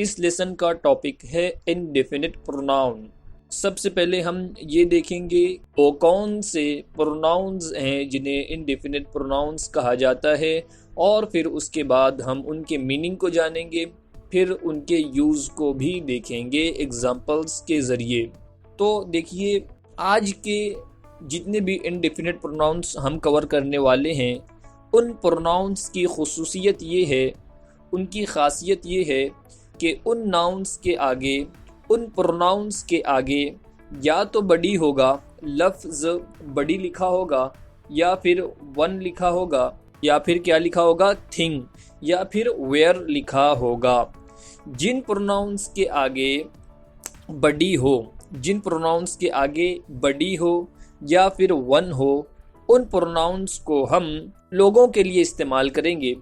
इस लेसन का टॉपिक है इनडेफिनिट प्रोनाउन। सबसे पहले हम ये देखेंगे वो कौन से प्रोनाउंस हैं जिन्हें इनडेफिनिट प्रोनाउंस कहा जाता है, और फिर उसके बाद हम उनके मीनिंग को जानेंगे, फिर उनके यूज़ को भी देखेंगे एग्जाम्पल्स के ज़रिए। तो देखिए, आज के जितने भी इनडेफिनिट प्रोनाउंस हम कवर करने वाले हैं, उन प्रोनाउंस की खुसूसियत ये है, उनकी ख़ासियत ये है कि उन नाउंस के आगे, उन प्रोनाउंस के आगे या तो बड़ी होगा, लफ्ज़ बड़ी लिखा होगा, या फिर वन लिखा होगा, या फिर क्या लिखा होगा, थिंग, या फिर वेयर लिखा होगा। जिन प्रोनाउंस के आगे बड़ी हो, जिन प्रोनाउंस के आगे बड़ी हो या फिर वन हो, उन प्रोनाउंस को हम लोगों के लिए इस्तेमाल करेंगे,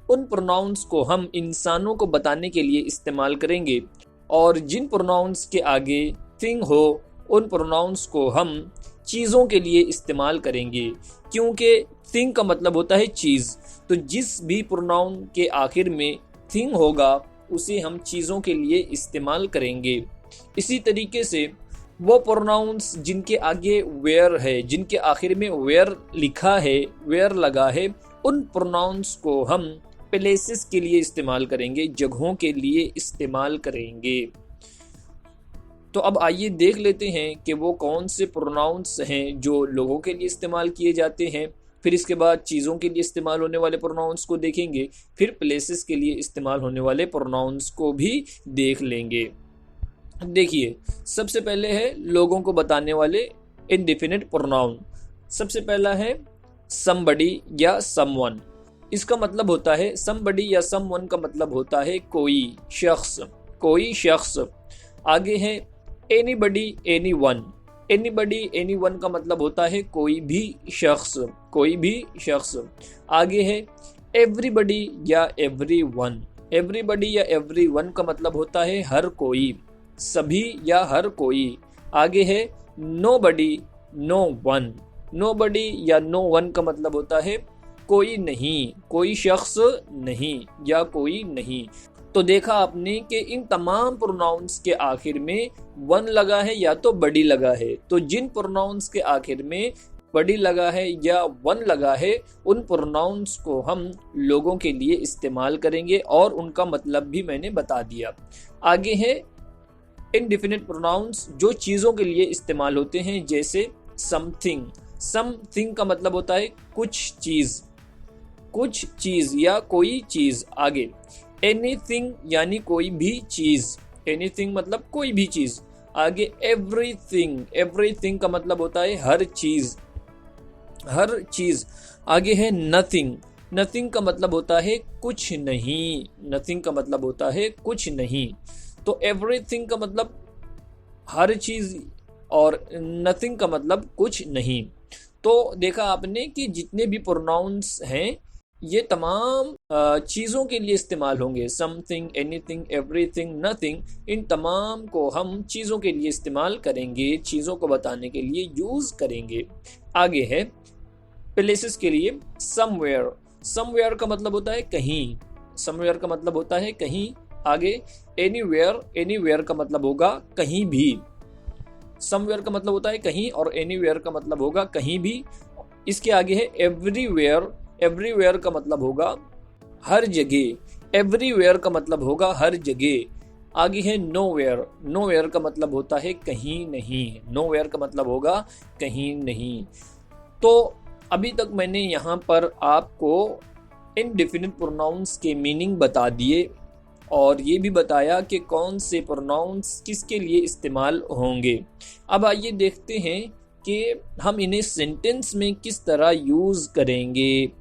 उन प्रोनाउंस को हम इंसानों को बताने के लिए इस्तेमाल करेंगे। और जिन प्रोनाउंस के आगे थिंग हो, उन प्रोनाउंस को हम चीज़ों के लिए इस्तेमाल करेंगे, क्योंकि थिंग का मतलब होता है चीज़। तो जिस भी प्रोनाउन के आखिर में थिंग होगा उसे हम चीज़ों के लिए इस्तेमाल करेंगे। इसी तरीके से वो प्रोनाउंस जिनके आगे वेयर है, जिनके आखिर में वेयर लिखा है, वेयर लगा है, उन प्रोनाउंस को हम प्लेसेस के लिए इस्तेमाल करेंगे, जगहों के लिए इस्तेमाल करेंगे। तो अब आइए देख लेते हैं कि वो कौन से प्रोनाउंस हैं जो लोगों के लिए इस्तेमाल किए जाते हैं। फिर इसके बाद चीज़ों के लिए इस्तेमाल होने वाले प्रोनाउंस को देखेंगे, फिर प्लेसेस के लिए इस्तेमाल होने वाले प्रोनाउंस को भी देख लेंगे। देखिए, सबसे पहले है लोगों को बताने वाले इनडेफिनिट प्रोनाउन। सबसे पहला है समबडी या समवन। इसका मतलब होता है, समबडी या समवन का मतलब होता है कोई शख्स, कोई शख्स। आगे है एनीबडी, एनीवन। एनीबडी, एनीवन का मतलब होता है कोई भी शख्स, कोई भी शख्स। आगे है एवरीबडी या एवरीवन। एवरीबडी या एवरीवन का मतलब होता है हर कोई, सभी या हर कोई। आगे है नोबडी, नो वन। नोबडी या नो वन का मतलब होता है कोई नहीं, कोई शख्स नहीं या कोई नहीं। तो देखा आपने कि इन तमाम प्रोनाउंस के आखिर में वन लगा है या तो बड़ी लगा है। तो जिन प्रोनाउंस के आखिर में बड़ी लगा है या वन लगा है, उन प्रोनाउंस को हम लोगों के लिए इस्तेमाल करेंगे, और उनका मतलब भी मैंने बता दिया। आगे है इनडेफिनिट प्रोनाउंस जो चीज़ों के लिए इस्तेमाल होते हैं, जैसे समथिंग। समथिंग का मतलब होता है कुछ चीज़, कुछ चीज़ या कोई चीज़। आगे एनीथिंग यानी कोई भी चीज़, एनीथिंग मतलब कोई भी चीज़। आगे एवरीथिंग, एवरीथिंग का मतलब होता है हर चीज़, हर चीज़। आगे है नथिंग। नथिंग का मतलब होता है कुछ नहीं, नथिंग का मतलब होता है कुछ नहीं। तो एवरीथिंग का मतलब हर चीज़ और नथिंग का मतलब कुछ नहीं। तो देखा आपने कि जितने भी प्रोनाउंस हैं ये तमाम चीज़ों के लिए इस्तेमाल होंगे। समथिंग, एनीथिंग, एवरीथिंग, नथिंग, इन तमाम को हम चीज़ों के लिए इस्तेमाल करेंगे, चीज़ों को बताने के लिए यूज़ करेंगे। आगे है प्लेसेस के लिए समवेयर। समवेयर का मतलब होता है कहीं, समवेयर का मतलब होता है कहीं। आगे एनीवेयर, एनीवेयर का मतलब होगा कहीं भी। समवेयर का मतलब होता है कहीं और एनीवेयर का मतलब होगा कहीं भी। इसके आगे है एवरीवेयर। एवरीवेयर का मतलब होगा हर जगह, एवरीवेयर का मतलब होगा हर जगह। आगे है नोवेयर। नोवेयर का मतलब होता है कहीं नहीं, नोवेयर का मतलब होगा कहीं नहीं। तो अभी तक मैंने यहाँ पर आपको इनडेफिनिट प्रोनाउंस के मीनिंग बता दिए, और ये भी बताया कि कौन से प्रोनाउंस किसके लिए इस्तेमाल होंगे। अब आइए देखते हैं कि हम इन्हें सेंटेंस में किस तरह यूज़ करेंगे।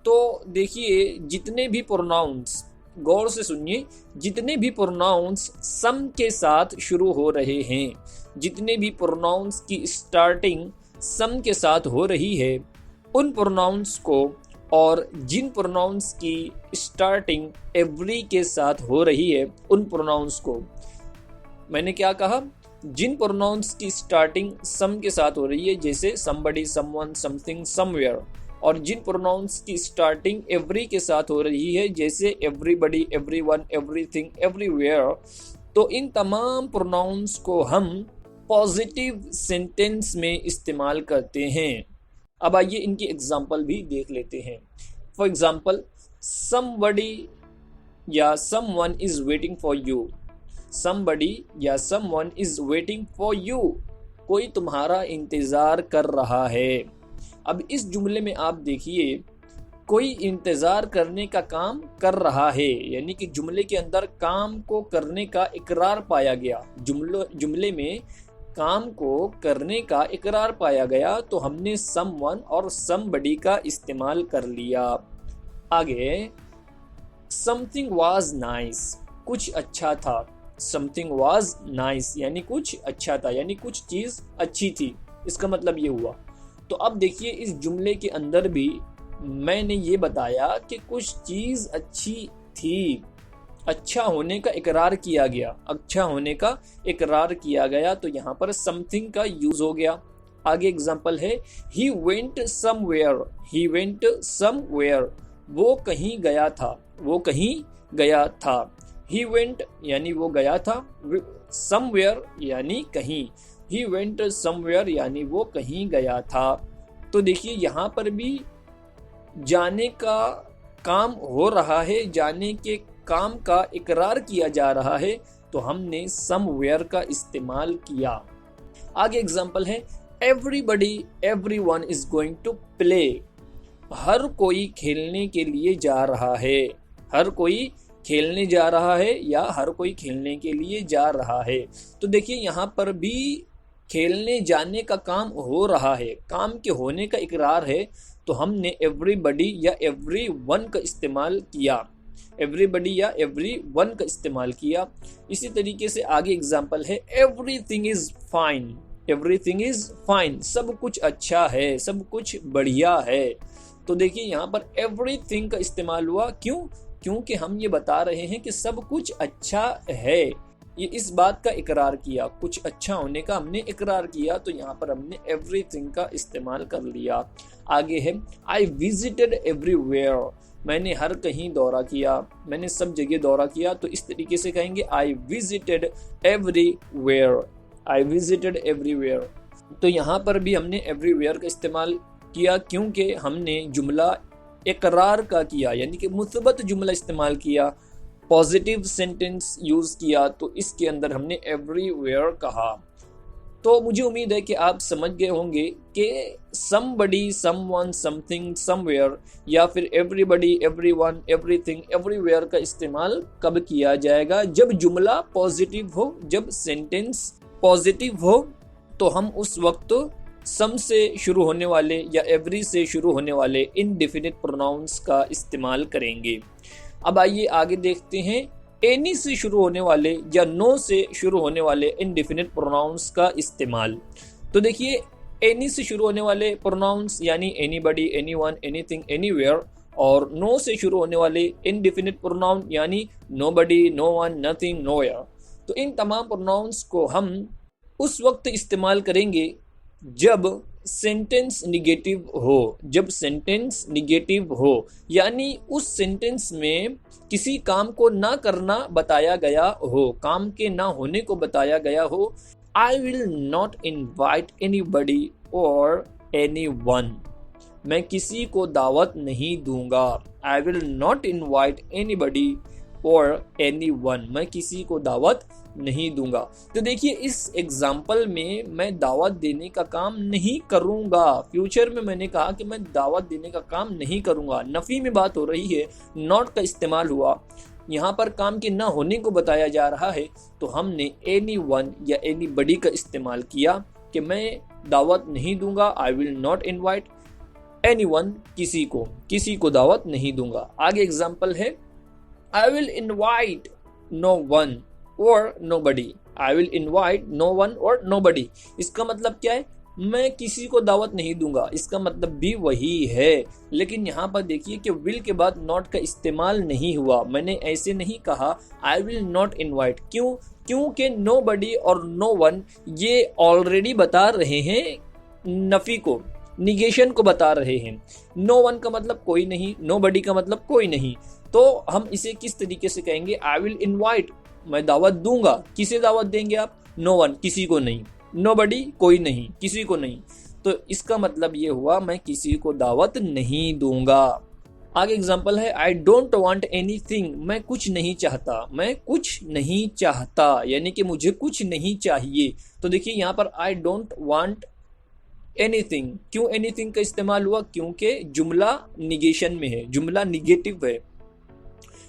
तो देखिए, जितने भी प्रोनाउंस, गौर से सुनिए, जितने भी प्रोनाउंस सम के साथ शुरू हो रहे हैं, जितने भी प्रोनाउंस की स्टार्टिंग सम के साथ हो रही है, उन प्रोनाउंस को, और जिन प्रोनाउंस की स्टार्टिंग एवरी के साथ हो रही है, उन प्रोनाउंस को, मैंने क्या कहा, जिन प्रोनाउंस की स्टार्टिंग सम के साथ हो रही है, जैसे समबडी, समवन, समथिंग, समवेयर, और जिन प्रोनाउंस की स्टार्टिंग एवरी के साथ हो रही है, जैसे एवरीबडी, एवरीवन, एवरीथिंग, एवरीवेयर, तो इन तमाम प्रोनाउंस को हम पॉजिटिव सेंटेंस में इस्तेमाल करते हैं। अब आइए इनकी एग्जांपल भी देख लेते हैं। फॉर एग्जांपल, समबडी या someone is waiting for you. Somebody या someone is waiting for you, कोई तुम्हारा इंतजार कर रहा है। अब इस जुमले में आप देखिए, कोई इंतजार करने का काम कर रहा है, यानी कि जुमले के अंदर काम को करने का इकरार पाया गया। जुमले में काम को करने का इकरार पाया गया, तो हमने समवन और समबडी का इस्तेमाल कर लिया। आगे, समथिंग वाज नाइस, कुछ अच्छा था। समथिंग वाज नाइस यानी कुछ अच्छा था, यानी कुछ चीज अच्छी थी, इसका मतलब ये हुआ। तो अब देखिए, इस जुमले के अंदर भी मैंने ये बताया कि कुछ चीज अच्छी थी, अच्छा होने का इकरार किया गया, अच्छा होने का इकरार किया गया, तो यहाँ पर समथिंग का यूज हो गया। आगे एग्जांपल है, he went somewhere. He went somewhere, वो कहीं गया था, वो कहीं गया था। ही वेंट यानी वो गया था, समवेयर यानी कहीं। ही वेंट समवेयर यानी वो कहीं गया था। तो देखिए, यहाँ पर भी जाने का काम हो रहा है, जाने के काम का इकरार किया जा रहा है, तो हमने समवेयर का इस्तेमाल किया। आगे एग्जांपल है, everybody everyone is going to play. हर कोई खेलने के लिए जा रहा है। हर कोई खेलने जा रहा है या हर कोई खेलने के लिए जा रहा है। तो देखिए, यहाँ पर भी खेलने जाने का काम हो रहा है, काम के होने का इकरार है, तो हमने एवरीबडी या एवरीवन का इस्तेमाल किया। एवरीबडी या एवरीवन का इस्तेमाल किया। इसी तरीके से आगे एग्जांपल है, everything is fine. Everything is fine, सब कुछ अच्छा है, सब कुछ बढ़िया है। तो देखिए, यहाँ पर एवरीथिंग का इस्तेमाल हुआ, क्यों? क्योंकि हम ये बता रहे हैं कि सब कुछ अच्छा है, ये इस बात का इकरार किया, कुछ अच्छा होने का हमने इकरार किया, तो यहाँ पर हमने एवरीथिंग का इस्तेमाल कर लिया। आगे है, आई विजिटेड एवरीवेयर। मैंने हर कहीं दौरा किया, मैंने सब जगह दौरा किया, तो इस तरीके से कहेंगे, I visited everywhere. I visited everywhere. तो यहाँ पर भी हमने एवरीवेयर का इस्तेमाल किया, क्योंकि हमने जुमला इकरार का किया, यानी कि मुस्बत जुमला इस्तेमाल किया, पॉजिटिव सेंटेंस यूज किया, तो इसके अंदर हमने एवरीवेयर कहा। तो मुझे उम्मीद है कि आप समझ गए होंगे कि समबडी, समवन, समथिंग, समवेयर या फिर एवरीबडी, एवरीवन, एवरीथिंग, एवरीवेयर का इस्तेमाल कब किया जाएगा। जब जुमला पॉजिटिव हो, जब सेंटेंस पॉजिटिव हो, तो हम उस वक्त सम से शुरू होने वाले या एवरी से शुरू होने वाले इनडेफिनिट प्रोनाउंस का इस्तेमाल करेंगे। अब आइए आगे देखते हैं, एनी से शुरू होने वाले या नो से शुरू होने वाले इनडेफिनिट प्रोनाउंस का इस्तेमाल। तो देखिए, एनी से शुरू होने वाले प्रोनाउंस यानी एनीबडी, एनीवन, एनीथिंग, एनीवेयर, और नो से शुरू होने वाले इनडेफिनिट प्रोनाउन यानी nobody, no one, nothing, nowhere. तो इन तमाम प्रोनाउंस को हम उस वक्त इस्तेमाल करेंगे जब सेंटेंस निगेटिव हो। जब सेंटेंस निगेटिव हो यानी उस सेंटेंस में किसी काम को ना करना बताया गया हो, काम के ना होने को बताया गया हो। आई विल नॉट इनवाइट एनीबडी और एनीवन। मैं किसी को दावत नहीं दूंगा। I will not invite anybody और एनीवन। मैं किसी को दावत नहीं दूंगा। तो देखिए, इस एग्जाम्पल में मैं दावत देने का काम नहीं करूंगा। फ्यूचर में मैंने कहा कि मैं दावत देने का काम नहीं करूंगा। नफी में बात हो रही है, नॉट का इस्तेमाल हुआ। यहाँ पर काम के ना होने को बताया जा रहा है, तो हमने एनीवन या एनीबडी का इस्तेमाल किया कि मैं दावत नहीं दूंगा। I will not invite anyone, किसी को दावत नहीं दूंगा। आगे एग्जाम्पल है, I will invite no one और nobody. I will invite no one और नोबडी। इसका मतलब क्या है? मैं किसी को दावत नहीं दूंगा, इसका मतलब भी वही है। लेकिन यहाँ पर देखिए कि विल के बाद नॉट का इस्तेमाल नहीं हुआ। मैंने ऐसे नहीं कहा आई विल नॉट इनवाइट। क्यों? क्योंकि नोबडी और नो वन ये ऑलरेडी बता रहे हैं नफी को। निगेशन को बता रहे हैं। नो वन का मतलब कोई नहीं, नो बडी का मतलब कोई नहीं, तो हम इसे किस तरीके से कहेंगे? आई विल इन्वाइट, मैं दावत दूंगा। किसे दावत देंगे आप? नो वन, किसी को नहीं। नो बडी, कोई नहीं, किसी को नहीं। तो इसका मतलब ये हुआ मैं किसी को दावत नहीं दूंगा। आगे एग्जाम्पल है आई डोंट वांट एनीथिंग, मैं कुछ नहीं चाहता, मैं कुछ नहीं चाहता यानी कि मुझे कुछ नहीं चाहिए। तो देखिए यहाँ पर आई डोंट वांट एनीथिंग, क्यों एनीथिंग का इस्तेमाल हुआ? क्योंकि जुमला निगेशन में है, जुमला निगेटिव है।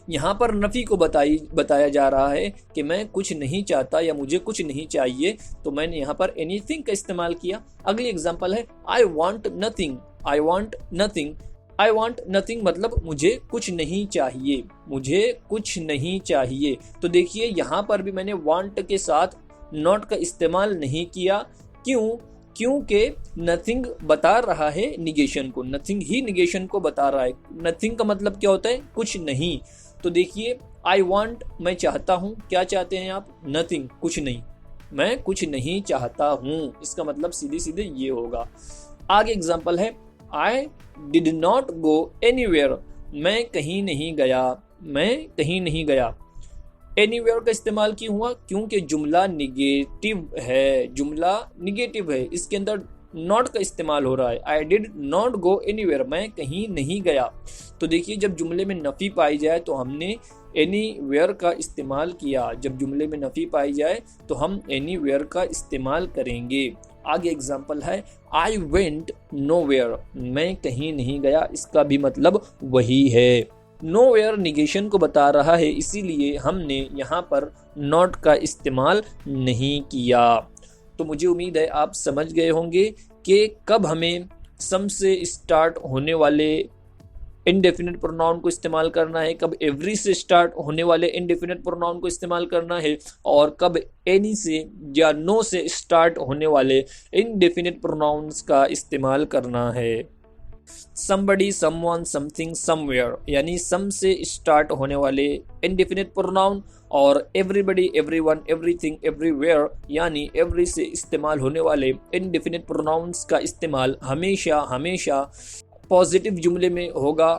यहाँ पर नफी को बताया जा रहा है कि मैं कुछ नहीं चाहता या मुझे कुछ नहीं चाहिए, तो मैंने यहाँ पर एनीथिंग का इस्तेमाल किया। अगली एग्जांपल है I want nothing, I want nothing, I want nothing मतलब मुझे कुछ नहीं चाहिए, मुझे कुछ नहीं चाहिए। तो देखिए यहाँ पर भी मैंने वांट के साथ नॉट का इस्तेमाल नहीं किया। क्यों? क्योंकि नथिंग बता रहा है निगेशन को, नथिंग ही निगेशन को बता रहा है। नथिंग का मतलब क्या होता है? कुछ नहीं। तो देखिए आई वांट, मैं चाहता हूँ, क्या चाहते हैं आप? नथिंग, कुछ नहीं, मैं कुछ नहीं चाहता हूँ, इसका मतलब सीधे सीधे ये होगा। आगे एग्जांपल है I did not go anywhere, मैं कहीं नहीं गया, मैं कहीं नहीं गया। एनीवेयर का इस्तेमाल क्यों हुआ? क्योंकि जुमला निगेटिव है, जुमला निगेटिव है, इसके अंदर नॉट का इस्तेमाल हो रहा है। I did not go anywhere, मैं कहीं नहीं गया। तो देखिए जब जुमले में नफी पाई जाए तो हमने एनीवेयर का इस्तेमाल किया, जब जुमले में नफी पाई जाए तो हम एनीवेयर का इस्तेमाल करेंगे। आगे एग्जाम्पल है आई वेंट नोवेयर, मैं कहीं नहीं गया, इसका भी मतलब वही है। नोवेयर निगेशन को बता रहा है, इसीलिए हमने यहाँ पर नॉट का इस्तेमाल नहीं किया। तो मुझे उम्मीद है आप समझ गए होंगे कि कब हमें सम से स्टार्ट होने वाले इनडेफिनिट प्रोनाउन को इस्तेमाल करना है, कब एवरी से स्टार्ट होने वाले इनडेफिनिट प्रोनाउन को इस्तेमाल करना है, और कब एनी से या नो से स्टार्ट होने वाले इनडेफिनिट प्रोनाउंस का इस्तेमाल करना है। somebody, someone, something, somewhere यानी सम से स्टार्ट होने वाले इनडेफिनिट प्रोनाउन, और everybody, everyone, everything, everywhere यानी every से इस्तेमाल होने वाले इनडेफिनिट प्रोनाउंस का इस्तेमाल हमेशा हमेशा पॉजिटिव जुमले में होगा,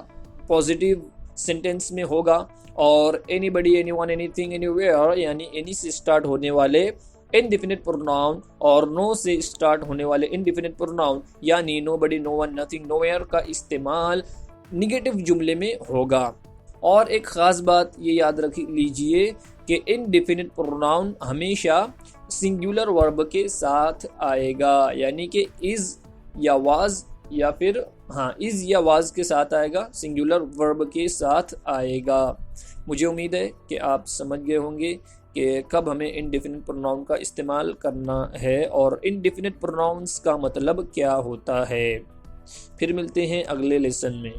पॉजिटिव सेंटेंस में होगा। और एनीबडी, एनीवन, एनीथिंग, एनीवेयर यानी एनी से स्टार्ट होने वाले इनडेफिनिट प्रोनाउन और नो से स्टार्ट होने वाले इनडेफिनिट प्रोनाउन यानी nobody, no one, nothing, nowhere का इस्तेमाल निगेटिव जुमले में होगा। और एक ख़ास बात ये याद रख लीजिए कि इनडेफिनिट प्रोनाउन हमेशा सिंगुलर वर्ब के साथ आएगा, यानी कि इज़ या वाज या फिर इज़ या वाज के साथ आएगा, सिंगुलर वर्ब के साथ आएगा। मुझे उम्मीद है कि आप समझ गए होंगे कि कब हमें इनडेफिनिट प्रोनाउन का इस्तेमाल करना है और इनडेफिनिट प्रोनाउंस का मतलब क्या होता है। फिर मिलते हैं अगले लेसन में।